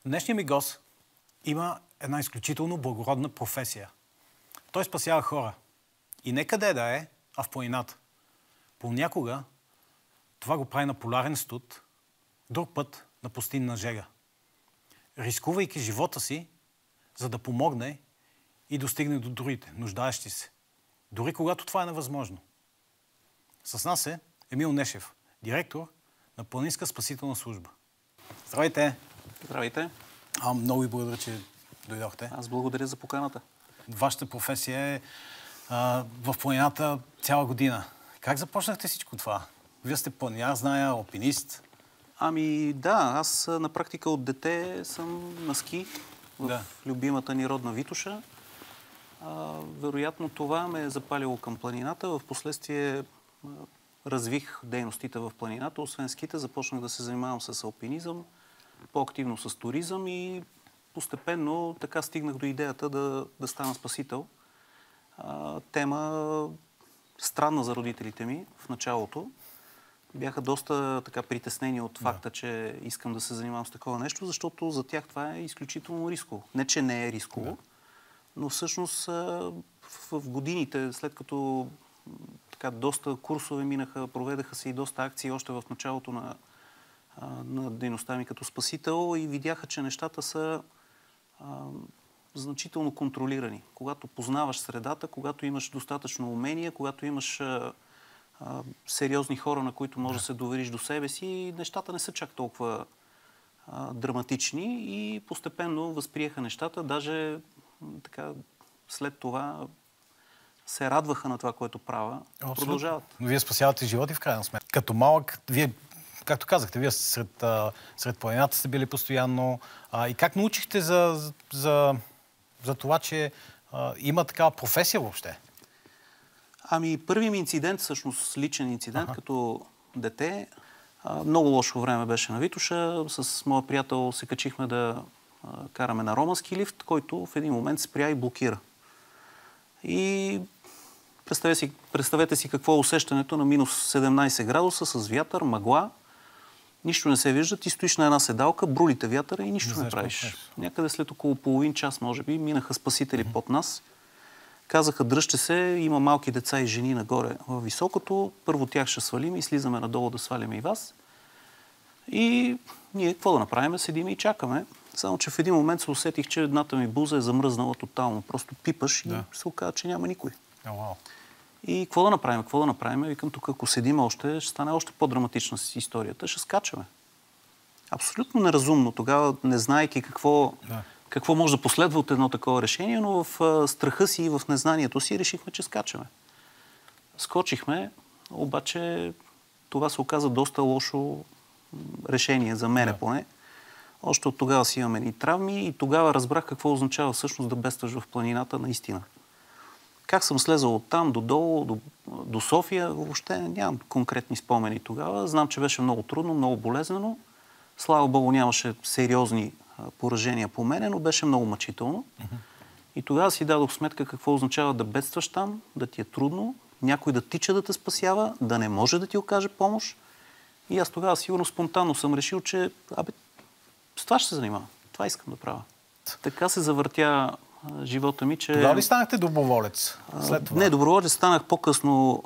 Днешният ми гост има една изключително благородна професия. Той спасява хора. И не къде да е, а в планината. Понякога това го прави на полярен студ, друг път на пустинна жега. Рискувайки живота си, за да помогне и достигне до другите, нуждаещи се. Дори когато това е невъзможно. С нас е Емил Нешев, директор на Планинска спасителна служба. Здравейте! Здравейте! Много ви благодаря, че дойдохте. Аз благодаря за поканата. Вашата професия е в планината цяла година. Как започнахте всичко това? Вие сте планиняр, зная, алпинист. Ами да, аз на практика от дете съм на ски в любимата ни родна Витоша. Вероятно това ме е запалило към планината. Впоследствие развих дейностите в планината. Освен ските, започнах да се занимавам с алпинизъм, по-активно с туризъм и постепенно така стигнах до идеята да стана спасител. Тема странна за родителите ми в началото. Бяха доста така притеснени от факта, че искам да се занимавам с такова нещо, защото за тях това е изключително рисково. Не, че не е рисково, но всъщност в годините, след като така доста курсове минаха, проведаха се и доста акции още в началото на дейността ми като спасител и видяха, че нещата са значително контролирани. Когато познаваш средата, когато имаш достатъчно умения, когато имаш сериозни хора, на които можеш да се довериш до себе си, нещата не са чак толкова драматични и постепенно възприеха нещата. Даже така след това се радваха на това, което правя. Продължават. Но вие спасявате животи в крайна сметка. Като малък, вие, както казахте, вие сред планината сте били постоянно. И как научихте за това, че има такава професия въобще? Ами първият ми инцидент, всъщност личен инцидент, като дете. Много лошо време беше на Витоша. С моя приятел се качихме да караме на романски лифт, който в един момент спря и блокира. И представете си какво е усещането на минус 17 градуса с вятър, мъгла. Нищо не се вижда, ти стоиш на една седалка, брулите вятъра и нищо не правиш. Някъде след около половин час, може би, минаха спасители под нас. Казаха, дръжте се, има малки деца и жени нагоре в високото. Първо тях ще свалим и слизаме надолу да сваляме и вас. И ние какво да направим? Седим и чакаме. Само, че в един момент се усетих, че едната ми буза е замръзнала тотално. Просто пипаш и се оказа, че няма никой. И какво да направим? Викам, тук ако седим още, ще стане още по-драматична историята. Ще скачаме. Абсолютно неразумно. Тогава, не знаейки какво може да последва от едно такова решение, но в страха си и в незнанието си решихме, че скачаме. Скочихме, обаче това се оказа доста лошо решение за мене поне. Още от тогава си имаме и травми и тогава разбрах какво означава всъщност да бедстваш в планината наистина. Как съм слезал оттам додолу, до София, въобще нямам конкретни спомени тогава. Знам, че беше много трудно, много болезнено. Слава Богу, нямаше сериозни поражения по мене, но беше много мъчително. И тогава си дадох сметка какво означава да бедстваш там, да ти е трудно, някой да тича да те спасява, да не може да ти окаже помощ. И аз тогава сигурно спонтанно съм решил, че с това ще се занимавам. Това искам да правя. Така се завъртя живота ми, че... Тогава ли станахте доброволец? След това? Не, доброволец станах по-късно.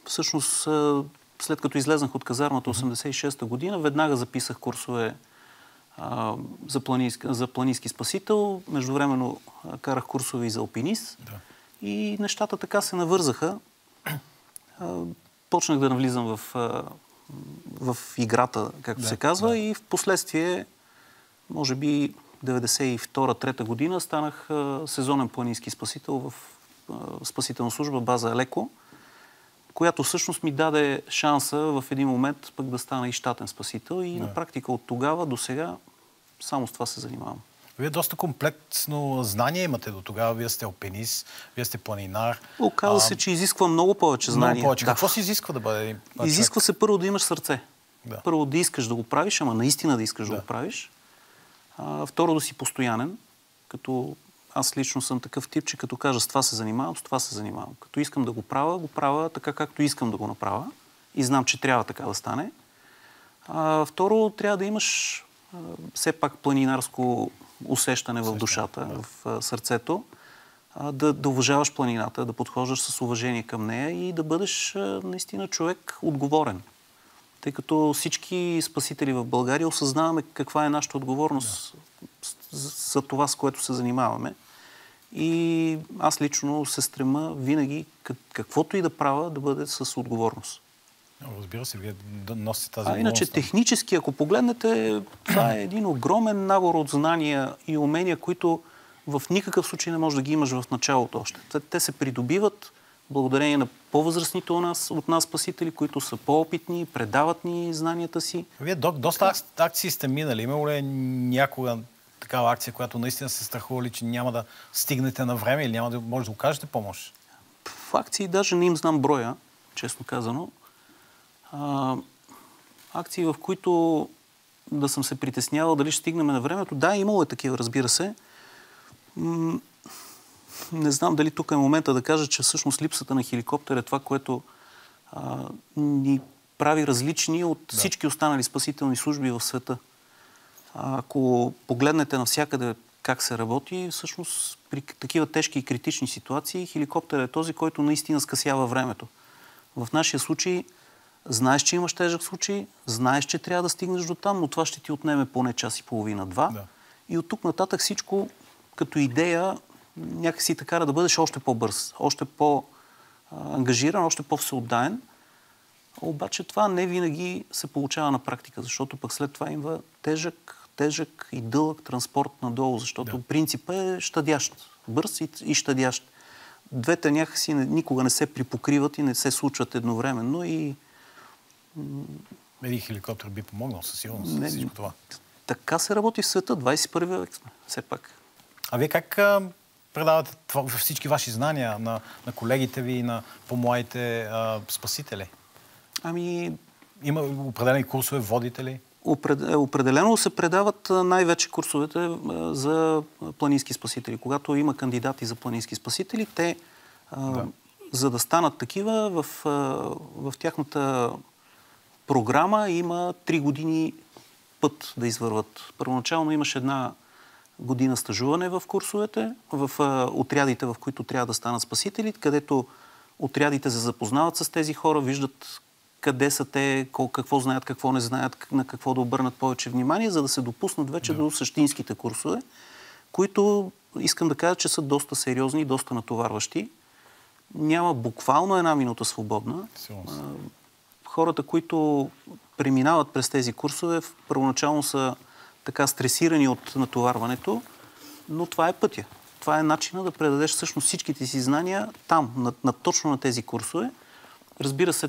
Всъщност, след като излезнах от казармата 86-та година, веднага записах курсове за планински спасител. Междувременно карах курсове и за алпинист. И нещата така се навързаха. Почнах да навлизам в играта, както се казва, и в последствие, може би 92-3 година, станах сезонен планински спасител в спасителна служба база Алеко, която всъщност ми даде шанса в един момент пък да стана и щатен спасител и на практика от тогава до сега само с това се занимавам. Вие доста комплексно знание имате до тогава. Вие сте алпинист, вие сте планинар. Оказва се, че изисква много повече знание. Много повече. Какво се изисква да бъде? Изисква се първо да имаш сърце. Първо да искаш да го правиш, ама наистина да искаш да го правиш. Второ да си постоянен, като аз лично съм такъв тип, че като кажа с това се занимавам, с това се занимавам. Като искам да го правя така както искам да го направя и знам, че трябва така да стане. Второ, трябва да имаш все пак планинарско усещане в душата, в сърцето, да уважаваш планината, да подхождаш с уважение към нея и да бъдеш наистина човек отговорен. Тъй като всички спасители в България осъзнаваме каква е нашата отговорност за това, с което се занимаваме. И аз лично се стрема винаги, каквото и да правя, да бъде с отговорност. Разбира се, вие носите тази отговорност. Иначе технически, ако погледнете, това е един огромен набор от знания и умения, които в никакъв случай не можеш да ги имаш в началото още. Те се придобиват благодарение на по-възрастните от нас спасители, които са по-опитни, предават ни знанията си. Вие доста акции сте минали. Имало ли някога такава акция, която наистина се страхували, че няма да стигнете на време или няма да може да окажете помощ? В акции даже не им знам броя, честно казано. Акции, в които да съм се притеснявал дали ще стигнем на времето. Да, имало е такива, разбира се. Не знам дали тук е момента да кажа, че всъщност липсата на хеликоптер е това, което ни прави различни от всички останали спасителни служби в света. Ако погледнете навсякъде как се работи, всъщност при такива тежки и критични ситуации хеликоптер е този, който наистина скъсява времето. В нашия случай знаеш, че имаш тежък случай, знаеш, че трябва да стигнеш до там, но това ще ти отнеме поне час и половина-два. Да. И от тук нататък всичко като идея някакси така да бъдеш още по-бърз, още по-ангажиран, още по-всеотдаен. Обаче това не винаги се получава на практика, защото пък след това има тежък и дълъг транспорт надолу, защото принципът е щадящ. Бърз и щадящ. Двете някакси никога не се припокриват и не се случват едновременно и... Един хеликоптер би помогнал със сигурност за всичко това. Така се работи в света. 21 век сме, все пак. А вие как предавате всички ваши знания на колегите ви и на по-младите спасители? Има определени курсове, водите ли? Определено се предават най-вече курсовете за планински спасители. Когато има кандидати за планински спасители, те, за да станат такива, в тяхната програма има 3 години път да извърват. Първоначално имаше 1 година стажуване в курсовете, в отрядите, в които трябва да станат спасители, където отрядите се запознават с тези хора, виждат къде са те, какво знаят, какво не знаят, на какво да обърнат повече внимание, за да се допуснат вече до същинските курсове, които искам да кажа, че са доста сериозни и доста натоварващи. Няма буквално 1 минута свободна. Хората, които преминават през тези курсове, първоначално са така стресирани от натоварването, но това е пътя. Това е начина да предадеш всъщност всичките си знания там, точно на тези курсове. Разбира се,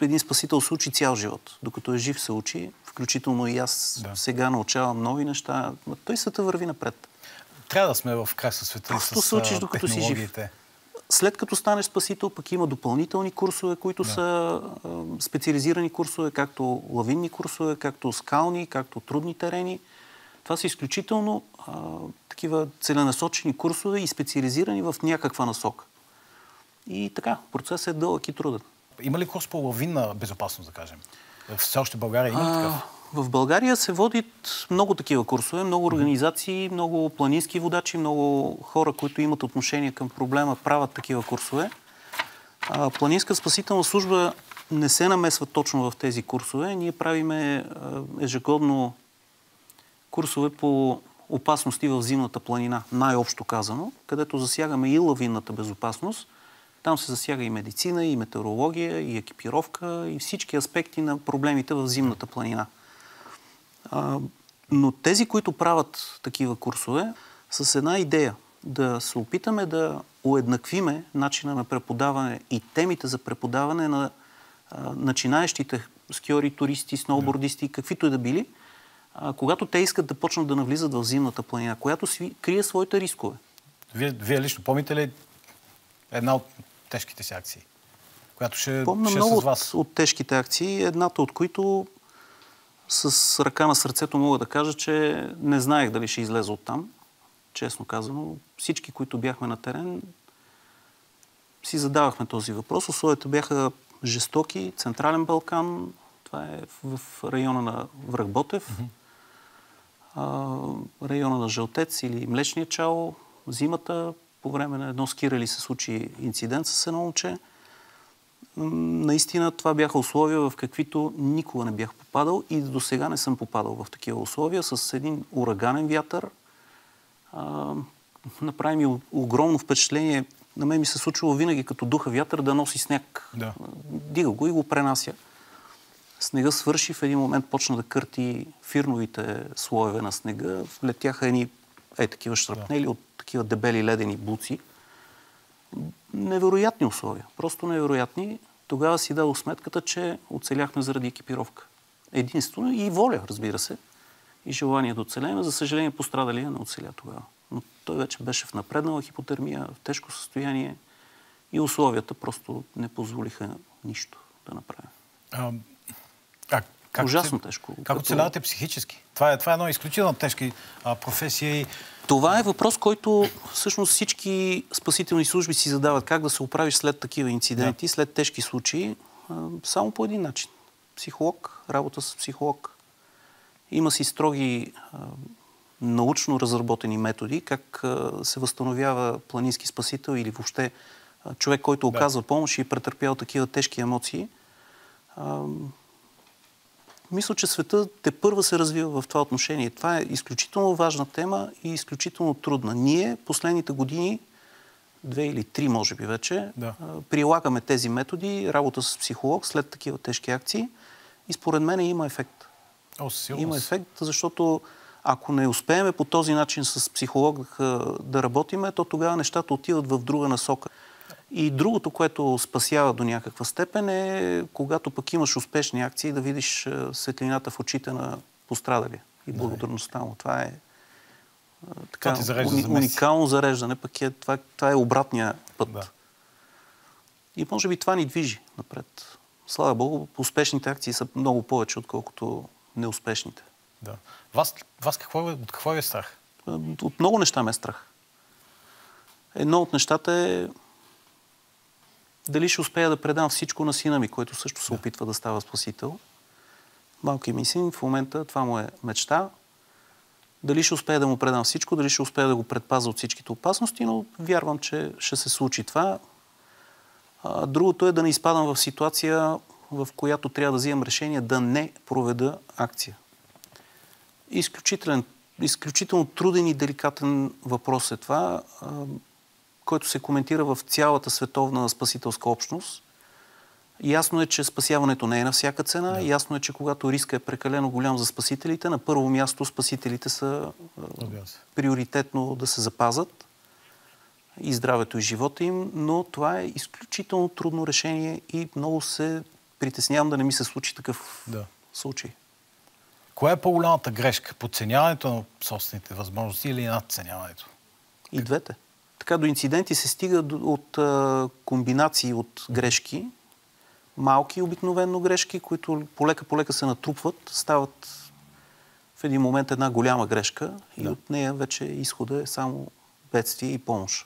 един спасител се учи цял живот. Докато е жив се учи, включително и аз сега научавам нови неща. Той света върви напред. Трябва да сме в край със света и с докато си жив. След като станеш спасител, пък има допълнителни курсове, които са специализирани курсове, както лавинни курсове, както скални, както трудни терени. Това са изключително такива целенасочени курсове и специализирани в някаква насока. И така, процесът е дълъг и труден. Има ли курс по лавинна безопасност, да кажем? Все още в България има ли такъв? В България се водят много такива курсове, много организации, много планински водачи, много хора, които имат отношение към проблема, правят такива курсове. Планинска спасителна служба не се намесва точно в тези курсове. Ние правиме ежегодно курсове по опасности в зимната планина, най-общо казано, където засягаме и лавинната безопасност. Там се засяга и медицина, и метеорология, и екипировка, и всички аспекти на проблемите в зимната планина. Но тези, които правят такива курсове, с една идея да се опитаме да уеднаквиме начина на преподаване и темите за преподаване на начинаещите скиори, туристи, сноубордисти, каквито и да били, когато те искат да почнат да навлизат в зимната планина, която крие своите рискове. Вие лично помните ли една от тежките си акции, която ще много с вас? От тежките акции, едната от които с ръка на сърцето мога да кажа, че не знаех дали ще излеза оттам. Честно казано, всички, които бяхме на терен, си задавахме този въпрос. Условията бяха жестоки. Централен Балкан, това е в района на Връх Ботев. района на Жълтец или Млечния чал. Зимата, по време на едно ски рали се случи инцидент с едно момче. Наистина това бяха условия, в каквито никога не бях попадал и до сега не съм попадал в такива условия. С един ураганен вятър. Направи ми огромно впечатление. На мен ми се случило винаги, като духа вятър, да носи сняг. Да. Дига го и го пренася. Снега свърши, в един момент почна да кърти фирновите слоеве на снега. Влетяха едни такива шрапнели от такива дебели ледени буци. Невероятни условия. Просто невероятни. Тогава си дадох сметката, че оцеляхме заради екипировка. Единствено и воля, разбира се. И желание да оцелеем. За съжаление, пострадалия не оцеля тогава. Но той вече беше в напреднала хипотермия, в тежко състояние и условията просто не позволиха нищо да направим. Ужасно тежко. Как оцелявате психически? Това е една изключително тежка професия. Това е въпрос, който всъщност всички спасителни служби си задават. Как да се оправиш след такива инциденти, след тежки случаи. Само по един начин. Психолог, работа с психолог. Има си строги научно разработени методи, как се възстановява планински спасител или въобще човек, който оказва помощ и претърпял такива тежки емоции. Мисля, че светът тепърва се развива в това отношение. Това е изключително важна тема и изключително трудна. Ние последните години, 2 или 3 може би вече, прилагаме тези методи, работа с психолог след такива тежки акции и според мен има ефект. Има ефект, защото ако не успеем по този начин с психолог да работиме, то тогава нещата отиват в друга насока. И другото, което спасява до някаква степен е, когато пък имаш успешни акции, да видиш светлината в очите на пострадали и благодарността му. Това е така, уникално зареждане, пък това е обратния път. Да. И може би това ни движи напред. Слава Богу, успешните акции са много повече, отколкото неуспешните. Да. Вас от какво е страх? От много неща ме е страх. Едно от нещата е дали ще успея да предам всичко на сина ми, който също се опитва да става спасител. Малкият ми син в момента, това му е мечта. Дали ще успея да му предам всичко, дали ще успея да го предпазя от всичките опасности, но вярвам, че ще се случи това. Другото е да не изпадам в ситуация, в която трябва да взимам решение да не проведа акция. Изключително труден и деликатен въпрос е това, който се коментира в цялата световна спасителска общност. Ясно е, че спасяването не е на всяка цена. Да. Ясно е, че когато риска е прекалено голям за спасителите, на първо място спасителите са приоритетно да се запазат и здравето и живота им, но това е изключително трудно решение и много се притеснявам да не ми се случи такъв случай. Коя е по-голямата грешка? Подценяването на собствените възможности или надценяването? И двете. Така до инциденти се стига от комбинации от грешки, малки обикновено грешки, които полека се натрупват, стават в един момент една голяма грешка и от нея вече изхода е само бедствие и помощ.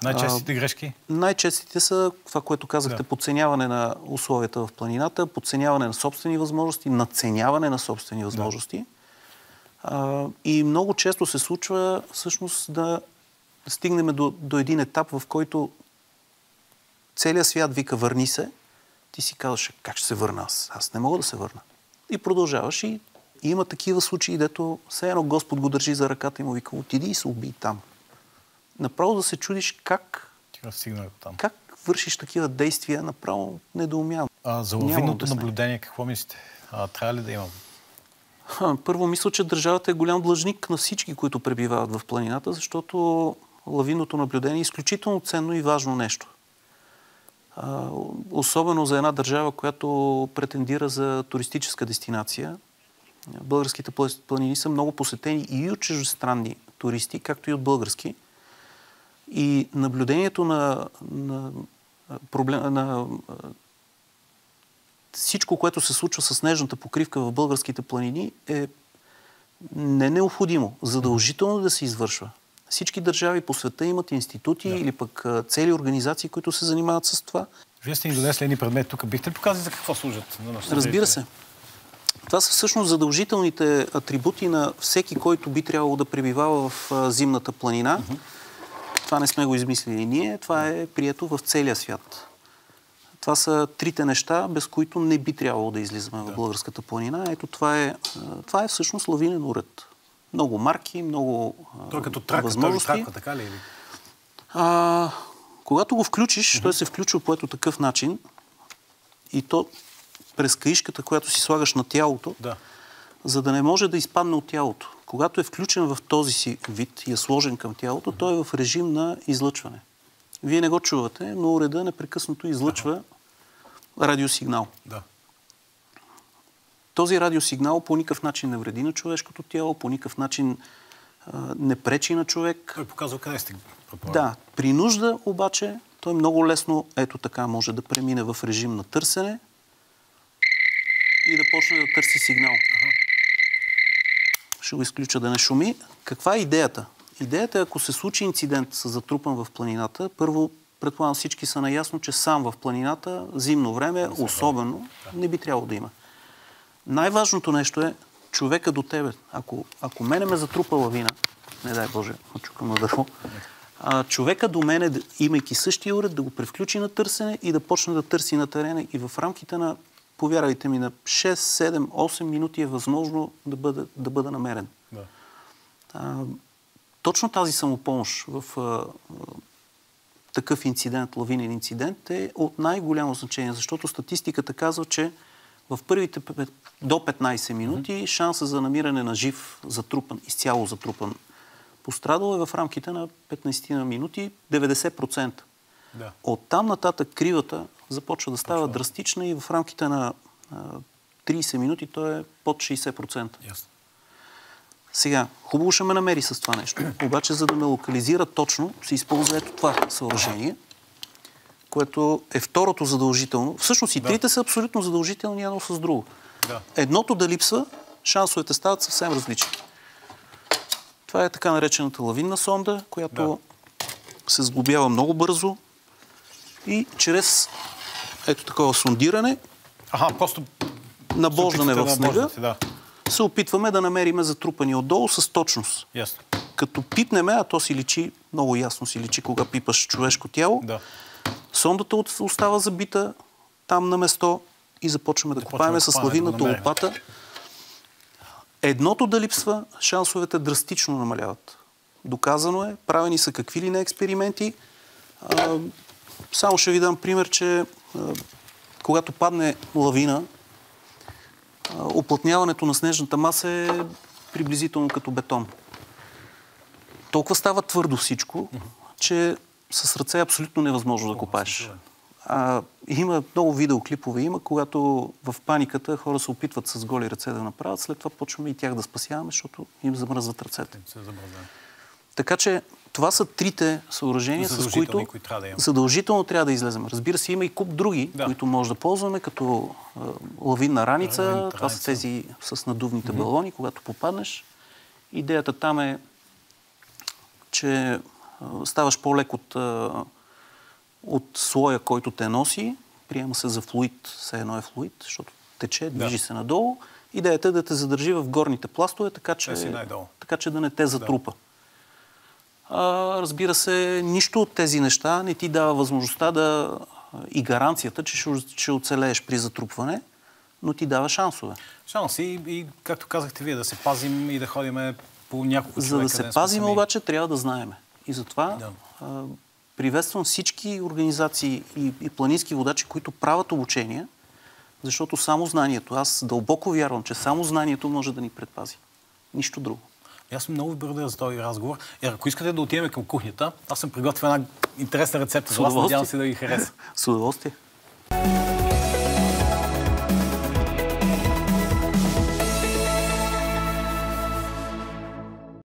Най-честите грешки? Най-честите са това, което казахте, подценяване на условията в планината, подценяване на собствени възможности, надценяване на собствени възможности. И много често се случва всъщност да стигнем до един етап, в който целият свят вика върни се. Ти си казваш, как ще се върна аз? Аз не мога да се върна. И продължаваш и има такива случаи, дето все едно Господ го държи за ръката и му вика, отиди и се убий там. Направо да се чудиш как вършиш такива действия, направо недоумявам. За лавинното наблюдение какво мислите? Трябва ли да имам? Първо мисля, че държавата е голям длъжник на всички, които пребивават в планината, защото лавинното наблюдение е изключително ценно и важно нещо. Особено за една държава, която претендира за туристическа дестинация. Българските планини са много посетени и от чуждестранни туристи, както и от български. И наблюдението на всичко, което се случва с снежната покривка в българските планини, е не необходимо, задължително да се извършва. Всички държави по света имат институти или пък цели организации, които се занимават с това. Вие сте ни донесли едни предмети тук. Бихте ли показали за какво служат? Разбира се. Това са всъщност задължителните атрибути на всеки, който би трябвало да пребивава в зимната планина. Това не сме го измислили ние, това е прието в целия свят. Това са трите неща, без които не би трябвало да излизаме в българската планина. Ето това е всъщност лавинен уред. Много марки, много той като трака, възможности. Той траква, така ли? Когато го включиш, той се включва по ето такъв начин и то през каишката, която си слагаш на тялото, за да не може да изпадне от тялото. Когато е включен в този си вид и е сложен към тялото, той е в режим на излъчване. Вие не го чувате, но уреда непрекъснато излъчва радиосигнал. Този радиосигнал по никакъв начин не вреди на човешкото тяло, по никакъв начин не пречи на човек. Той показва къде сте. Да, при нужда обаче той много лесно, ето така, може да премине в режим на търсене и да почне да търси сигнал. Ще го изключа да не шуми. Каква е идеята? Идеята е, ако се случи инцидент с затрупан в планината, първо, предполагам, всички са наясно, че сам в планината, зимно време, особено, не би трябвало да има. Най-важното нещо е човека до тебе. Ако мене ме затрупа лавина, не дай Боже, очукам на дърво, човека до мене, имайки същия уред, да го превключи на търсене и да почне да търси на терена и в рамките на, повярвайте ми, на 6, 7, 8 минути е възможно да бъда намерен. Точно тази самопомощ в такъв инцидент, лавинен инцидент, е от най-голямо значение, защото статистиката казва, че в първите до 15 минути шанса за намиране на жив, затрупан, изцяло затрупан пострадал е в рамките на 15 минути 90%. Оттам нататък кривата започва да става драстична и в рамките на 30 минути той е под 60%. Сега, хубаво ще ме намери с това нещо. Обаче, за да ме локализира точно, се използва ето това съоръжение, което е второто задължително. Всъщност и трите са абсолютно задължителни едно с друго. Едното да липсва, шансовете стават съвсем различни. Това е така наречената лавинна сонда, която се сглобява много бързо и чрез ето такова сондиране, просто набождане в снега, се опитваме да намериме затрупани отдолу с точност. Като пипнеме, а то си личи, много ясно си личи, кога пипаш човешко тяло, сондата остава забита там на место и започваме да копаеме с лавинната лопата. Едното да липсва, шансовете драстично намаляват. Доказано е, правени са какви ли не експерименти. Само ще ви дам пример, че когато падне лавина, уплътняването на снежната маса е приблизително като бетон. Толкова става твърдо всичко, че с ръце е абсолютно невъзможно да копаеш. Има много видеоклипове, когато в паниката хора се опитват с голи ръце да направят, след това почваме и тях да спасяваме, защото им замръзват ръцете. Така че това са трите съоръжения, с които задължително трябва да излезем. Разбира се, има и куп други, които може да ползваме, като лавинна раница. Това са тези с надувните балони, когато попаднеш. Идеята там е, че ставаш по-лек от слоя, който те носи. Приема се за флуид, все едно е флуид, защото тече, движи се надолу. Идеята е да те задържи в горните пластове, така че да не те затрупа. Разбира се, нищо от тези неща не ти дава възможността и гаранцията, че ще оцелееш при затрупване, но ти дава шансове. Шанси и, както казахте вие, да се пазим и да ходим по няколко човека. За да се пазим обаче, трябва да знаеме. И затова приветствам всички организации и планински водачи, които правят обучения, защото само знанието, аз дълбоко вярвам, че само знанието може да ни предпази. Нищо друго. Аз съм много благодаря за този разговор. Ако искате да отидем към кухнята, аз съм приготвил една интересна рецепта за вас. Надявам се да ви хареса. С удоволствие.